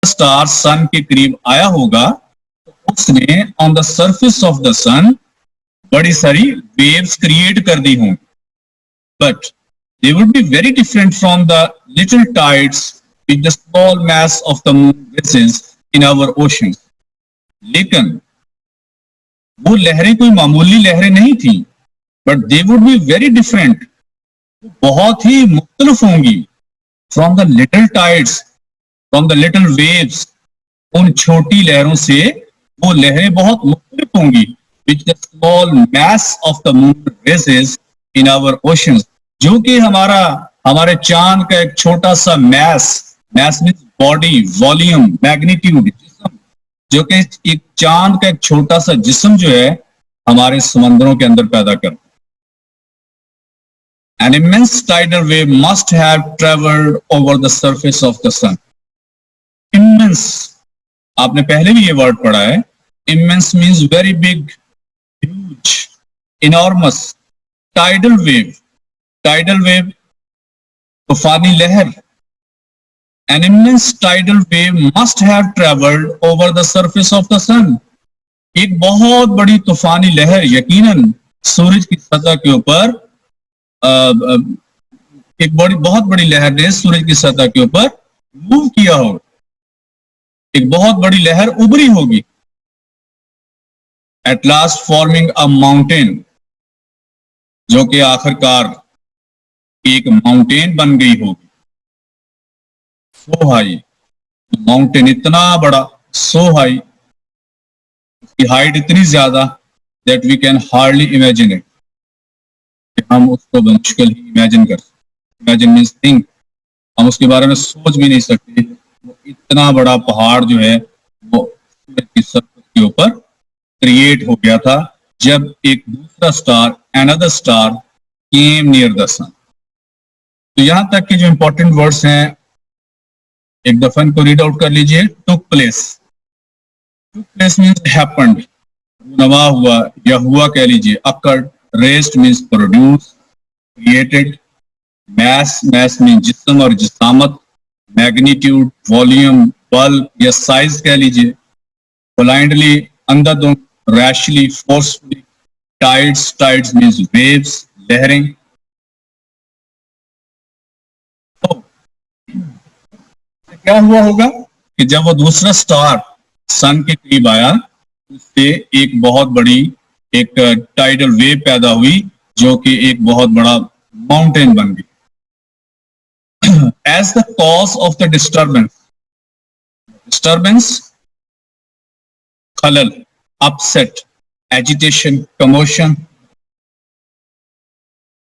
Star सन के करीब आया होगा तो उसने on the surface of the sun बड़ी सारी वेव्स क्रिएट कर दी होंगी, but they would be very different from the little tides which the small mass of the moon raises in our oceans. लेकिन वो लहरें कोई मामूली लहरें नहीं थी, but they would be very different. बहुत ही मुख्तलिफ होंगी from the little tides, from the little waves. उन छोटी लहरों से वो लहरें बहुत मुख्तलिफ होंगी which the small mass of the moon raises in our oceans. जो कि हमारे चांद का एक छोटा सा mass means body, volume, magnitude, जिस्म, जो कि एक चांद का एक छोटा सा जिस्म जो है हमारे समंदरों के अंदर पैदा करता है। An immense tidal wave must have traveled over the surface of the sun. Immense, आपने पहले भी ये वर्ड पढ़ा है। Immense means very big, huge, enormous. Tidal wave, tidal wave, तूफानी लहर। An immense tidal wave must have traveled over the surface of the sun. एक बहुत बड़ी तूफानी लहर यकीनन सूरज की सतह के ऊपर एक बहुत बड़ी लहर ने सूरज की सतह के ऊपर मूव किया होगा, एक बहुत बड़ी लहर उभरी होगी। At last forming a mountain, जो कि आखिरकार एक माउंटेन बन गई होगी। सो हाई, माउंटेन इतना बड़ा, सो हाई, उसकी हाइट इतनी ज्यादा that we can hardly imagine it, हम उसको मुश्किल ही इमेजिन कर सकते। इमेजिन मीन्स थिंक, हम उसके बारे में सोच भी नहीं सकते। वो इतना बड़ा पहाड़ जो है वो सूरज की सरफेस के ऊपर क्रिएट हो गया था जब एक दूसरा star, another star came near the sun. तो यहां तक के जो इंपॉर्टेंट वर्ड्स हैं एक दफा इनको रीड आउट कर लीजिए। Took place, took place means happened, नवा हुआ या हुआ कह लीजिए। Occurred, raised means produce, created. Mass, mass means जिस्म और जिसामत। मैग्नीट्यूड, वॉल्यूम, बल्क या साइज कह लीजिए। ब्लाइंडली, अंधाधुंध, rashly, forcefully. Tides, tides means waves, लहरें। क्या हुआ होगा कि जब वो दूसरा स्टार सन के करीब आया उससे एक बहुत बड़ी एक टाइडल वेव पैदा हुई जो कि एक बहुत बड़ा माउंटेन बन गई। As the cause of the disturbance, disturbance खलल, upset, agitation, commotion.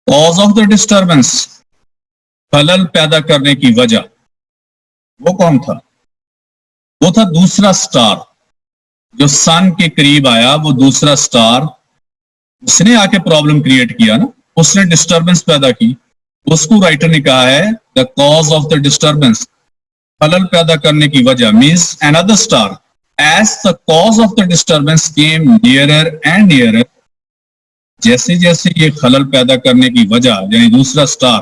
Cause of the disturbance, खलल पैदा करने की वजह, वो कौन था? वो था दूसरा स्टार जो सन के करीब आया। वो दूसरा स्टार उसने आके प्रॉब्लम क्रिएट किया ना, उसने डिस्टरबेंस पैदा की। उसको राइटर ने कहा है the cause of the disturbance, खलल पैदा करने की वजह। Means another star as the cause of the disturbance came nearer and nearer, जैसे जैसे ये खलल पैदा करने की वजह यानी दूसरा स्टार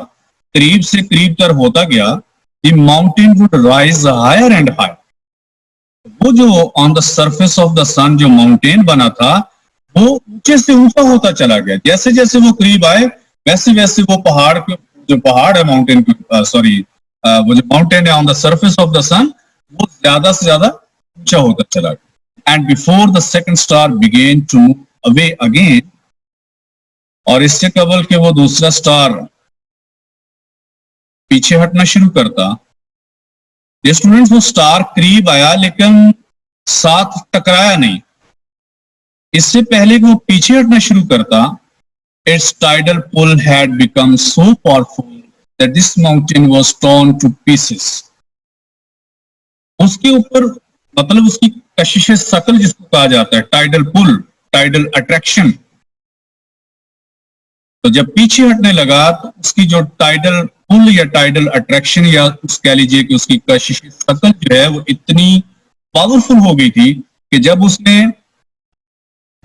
करीब से करीब तर होता गया, the mountain would rise higher and higher. वो जो on the surface of the sun जो माउंटेन बना था वो ऊंचे से ऊंचा होता चला गया। जैसे जैसे वो करीब आए वैसे वैसे वो पहाड़ के जो पहाड़ है माउंटेन वो जो माउंटेन है on the surface of the sun वो ज्यादा से ज्यादा ऊंचा होता चला गया। And before the second star began to move away again, और इससे कबल के वो दूसरा स्टार पीछे हटना शुरू करता। स्टूडेंट्स, वो स्टार करीब आया लेकिन साथ टकराया नहीं। इससे पहले कि वो पीछे हटना शुरू करता, its tidal pull had become so powerful that this mountain was torn to pieces. उसके ऊपर मतलब उसकी कशिश सकल जिसको कहा जाता है, टाइडल पुल, टाइडल अट्रैक्शन। तो जब पीछे हटने लगा तो उसकी जो टाइडल पुल या टाइडल अट्रैक्शन या उस कह लीजिए कि उसकी कशिश सकल जो है वो इतनी पावरफुल हो गई थी कि जब उसने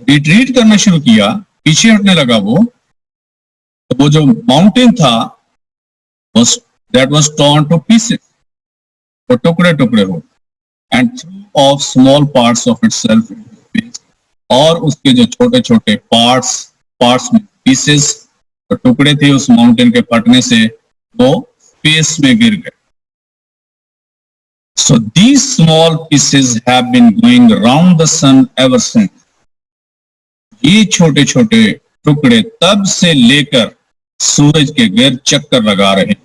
रिट्रीट करना शुरू किया, पीछे हटने लगा तो वो जो माउंटेन था that was torn to pieces, वो टुकड़े टुकड़े हो। and threw off small parts of itself into space. और उसके जो छोटे छोटे पार्ट्स में पीसेस, टुकड़े थे उस माउंटेन के फटने से, वो स्पेस में गिर गए. So these small pieces have been going around the sun ever since. ये छोटे छोटे टुकड़े तब से लेकर सूरज के गिर्द चक्कर लगा रहे हैं.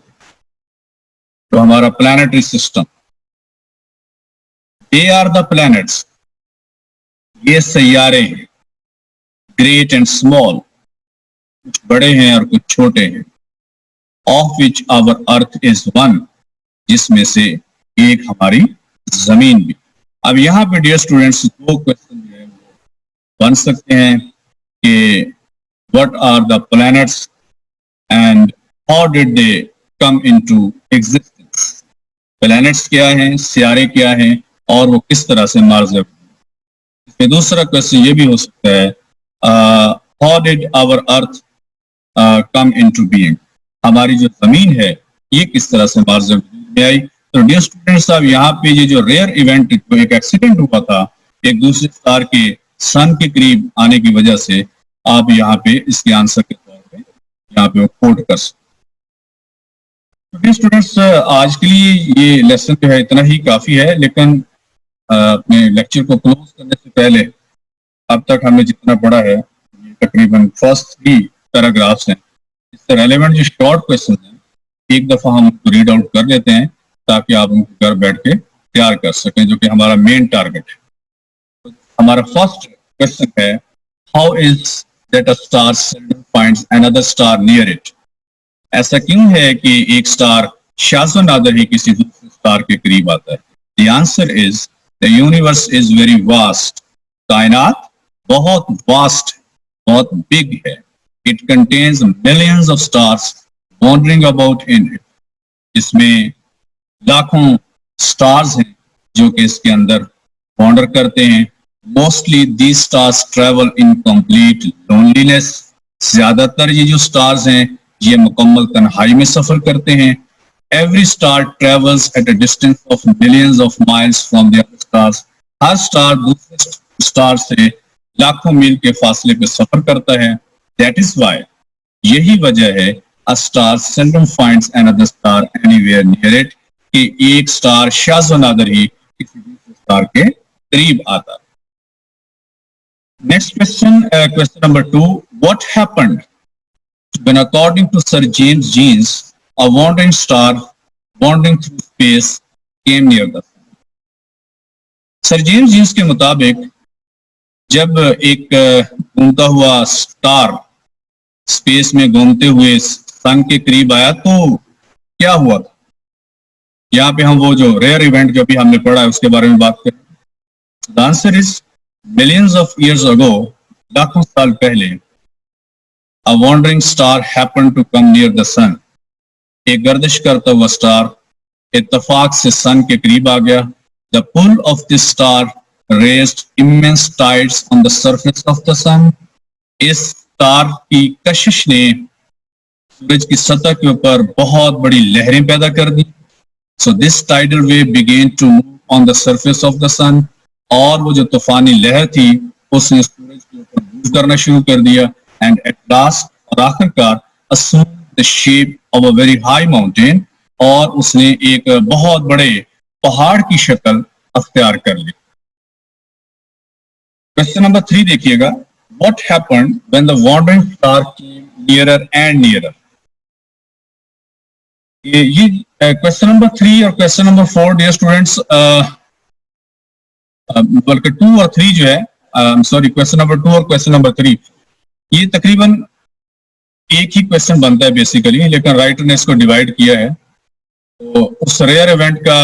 तो हमारा planetary system, they are the planets, ये सैयारे हैं, ग्रेट एंड स्मॉल, कुछ बड़े हैं और कुछ छोटे हैं. Of which our earth is one, जिसमें से एक हमारी जमीन भी. अब यहां पे डियर स्टूडेंट्स दो क्वेश्चन जो है बन सकते हैं कि what are the planets and how did they come into existence. Planets क्या हैं, सियारे क्या हैं, और वो किस तरह से मार्स. इसमें दूसरा क्वेश्चन ये भी हो सकता है, how did our earth come into being, हमारी जो जमीन है ये किस तरह से मार्स में आई. तो डियर स्टूडेंट्स, अब यहाँ पे ये जो रेयर इवेंट, जो एक एक्सीडेंट हुआ था एक दूसरे स्टार के सन के करीब आने की वजह से, आप यहाँ पे इसके आंसर के तौर पे यहाँ पे कोट कर सकते. डियर स्टूडेंट्स, आज के लिए ये लेसन जो है इतना ही काफी है, लेकिन अपने लेक्चर को क्लोज करने से पहले अब तक हमने जितना पढ़ा है, ये तकरीबन फर्स्ट 3 पैराग्राफ्स हैं. इससे रेलेवेंट जो शॉर्ट क्वेश्चन हैं एक दफा हम उनको रीड आउट कर लेते हैं ताकि आप उनको घर बैठ के तैयार कर सकें, जो कि हमारा मेन टारगेट है. तो हमारा फर्स्ट क्वेश्चन है, how is that a star seldom finds another star near it. ऐसा क्यों है कि एक स्टार शाज़-ओ-नादिर ही किसी दूसरे स्टार के करीब आता है. The answer is the universe is very vast. कायनात बहुत वास्ट, बहुत बिग है. It contains millions of stars wandering about in it. इसमें लाखों स्टार्स हैं जो कि इसके अंदर वॉन्डर करते हैं. Mostly these stars travel in complete loneliness. ज्यादातर ये जो स्टार्स हैं ये मुकम्मल तन्हाई में सफर करते हैं. Every star travels at a distance of millions of miles from the other stars. Her star दूसरे स्टार से लाखों मील के फासले पे सफर करता है. दैट इज वाई, यही वजह है, a star seldom finds another star anywhere near it, कि एक स्टार शाज़-ओ-नादिर ही किसी दूसरे स्टार के करीब आता है. Next question, question number 2, what happened when according to Sir James Jeans a wandering star wandering through space came near the sun. Sir James Jeans के मुताबिक जब एक घूमता हुआ स्टार स्पेस में घूमते हुए सन के करीब आया तो क्या हुआ था. यहाँ पे हम वो जो रेयर इवेंट जो अभी हमने पढ़ा है उसके बारे में बात करें. The answer is millions of years ago, लाखों साल पहले, a wandering star happened to come near the sun. एक गर्दिश करता हुआ स्टार इत्तफाक से सन के करीब आ गया. The pull of this star raised immense tides on the surface of the sun. इस स्टार की कशिश ने सूरज की सतह के ऊपर बहुत बड़ी लहरें पैदा कर दी. So this tidal wave began to move on the surface of the sun. और वो जो तूफानी लहर थी उसने सूरज के ऊपर मूव करना शुरू कर दिया. And at last, और आखिरकार, assumed the shape of a very high mountain. और उसने एक बहुत बड़े पहाड़ की शक्ल अख्तियार कर ली. क्वेश्चन नंबर 3 देखिएगा. What happened when the wandering star came nearer and nearer? ये क्वेश्चन नंबर 3 और क्वेश्चन नंबर 4 डियर स्टूडेंट्स, बल्कि 2 और 3 जो है, सॉरी, क्वेश्चन नंबर 2 और क्वेश्चन नंबर 3 ये तकरीबन एक ही क्वेश्चन बनता है बेसिकली, लेकिन राइटर ने इसको डिवाइड किया है. तो उस रेयर इवेंट का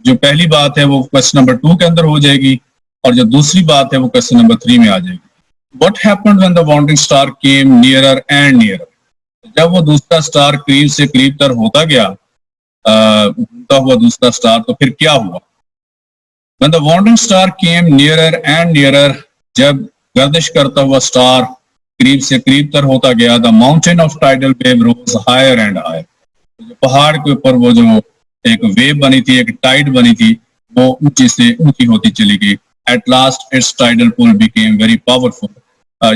जो पहली बात है वो क्वेश्चन नंबर 2 के अंदर हो जाएगी और जो दूसरी बात है वो क्वेश्चन नंबर 3 में आ जाएगी. What happened when the wandering star came nearer and nearer. जब वो दूसरा स्टार करीब से करीब तर होता गया, घूमता हुआ दूसरा स्टार, तो फिर क्या हुआ. When the wandering star came nearer and nearer, जब गर्दिश करता हुआ स्टार करीब से करीब तर होता गया, the mountain of tidal wave rose higher and higher. पहाड़ के ऊपर वो जो एक वेव बनी थी, एक टाइड बनी थी, वो ऊंची से ऊंची होती चली गई। At last its tidal pull became very powerful,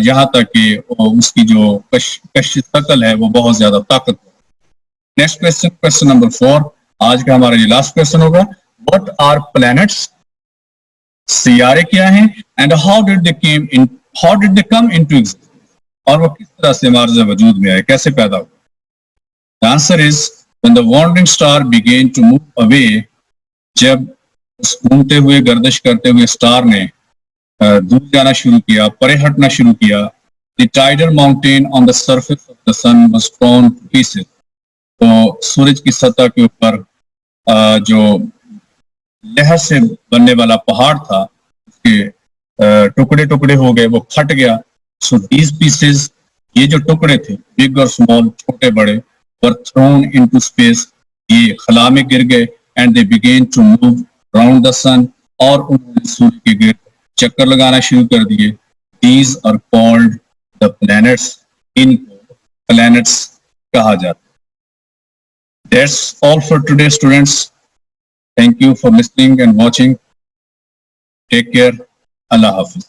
यहाँ तक कि उसकी जो कश शकल है वो बहुत ज्यादा ताकतवर। नेक्स्ट क्वेश्चन, क्वेश्चन नंबर 4, आज का हमारा ये लास्ट क्वेश्चन होगा। What are planets? सियारे क्या हैं? And how did they come into existence? और वो किस तरह से हमारे वजूद में आए, कैसे पैदा हुए? The answer is when the wandering star began to move away, जब उस घूमते हुए गर्दिश करते हुए स्टार ने दूर जाना शुरू किया, परे हटना शुरू किया, the tidal mountain on the surface of the sun was thrown to pieces, तो सूरज की सतह के ऊपर जो लहर से बनने वाला पहाड़ था उसके टुकड़े टुकड़े हो गए, वो फट गया। सो दीज पीसेस, ये जो टुकड़े थे, बिग और स्मॉल, छोटे बड़े, वर थ्रोन इनटू स्पेस, ये खला में गिर गए। And they began to move around the sun, और उन्होंने सूर्य के गिर्द चक्कर लगाना शुरू कर दिए। These are called the planets, इनको प्लैनेट्स कहा जाता है। That's all for today, students. Thank you for listening and watching. Take care. Allah Hafiz.